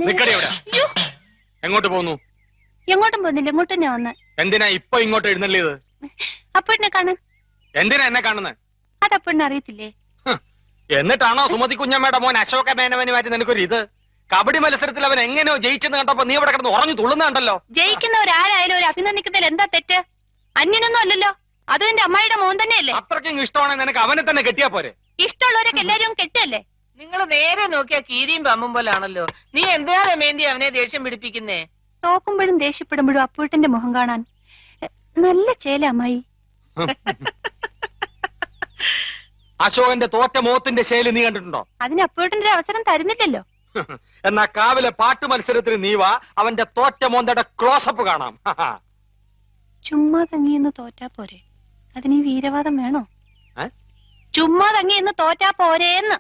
നിക്കടി അവിടെ. എങ്ങോട്ട് പോന്നു? എങ്ങോട്ടും പോകുന്നില്ല, ഇങ്ങോട്ട് തന്നെ വന്ന്. എന്തിനാ ഇപ്പൊ ഇങ്ങോട്ട് എഴുന്നള്ളിയത്? അപ്പോഴിനെ കാണാൻ. എന്തിനാ എന്നെ കാണുന്നത്? അതപ്പോഴിനെ അറിയത്തില്ലേ? എന്നിട്ടാണോ സുമതി കുഞ്ഞമ്മയുടെ മോൻ അശോക മേനവന് മാറ്റി നിനക്കൊരു ഇത്? കബഡി മത്സരത്തിൽ അവൻ എങ്ങനെയോ ജയിച്ചെന്ന് കണ്ടപ്പോ നീ ഇവിടെ കിടന്ന് ഉറഞ്ഞു തുള്ളുന്നുണ്ടല്ലോ. ജയിക്കുന്നവരാരായാലും ഒരു അഭിനന്ദിക്കുന്നതിൽ എന്താ തെറ്റ്? അന്യനൊന്നും അല്ലല്ലോ, അതും എന്റെ അമ്മായിയുടെ മോൻ തന്നെയല്ലേ. അത്രയ്ക്കും ഇഷ്ടമാണെങ്കിൽ നിനക്ക് അവനെ തന്നെ കെട്ടിയാ പോരെ? ഇഷ്ടമുള്ളവരൊക്കെ എല്ലാരും കെട്ടല്ലേ? നിങ്ങൾ നേരെ നോക്കിയാ കീരിയും പമ്പും പോലാണല്ലോ. നീ എന്തിനാ രമേന്തി അവനെ ദേഷ്യം പിടിപ്പിക്കുന്നേ? തോക്കുമ്പോഴും ദേഷ്യപ്പെടുമ്പോഴും അപ്പൂട്ടന്റെ മുഖം കാണാൻ നല്ല ചേല അമ്മായി. അശോകന്റെ തോറ്റ മോത്തിന്റെ ശൈലി നീ കണ്ടിട്ടുണ്ടോ? അതിന് അപ്പൂട്ടന്റെ അവസരം തരുന്നില്ലല്ലോ. എന്നാ കാവിലെ പാട്ട് മത്സരത്തിന് നീ വാ, അവന്റെ തോറ്റ മോന്തയുടെ ക്ലോസപ്പ് കാണാം. ചുമ്മാ തങ്ങിയെന്ന് തോറ്റാ പോരെ, അതിന് ഈ വീരവാദം വേണോ? ഏ? ചുമ്മാ തങ്ങിയെന്ന് തോറ്റാ പോരേന്ന്.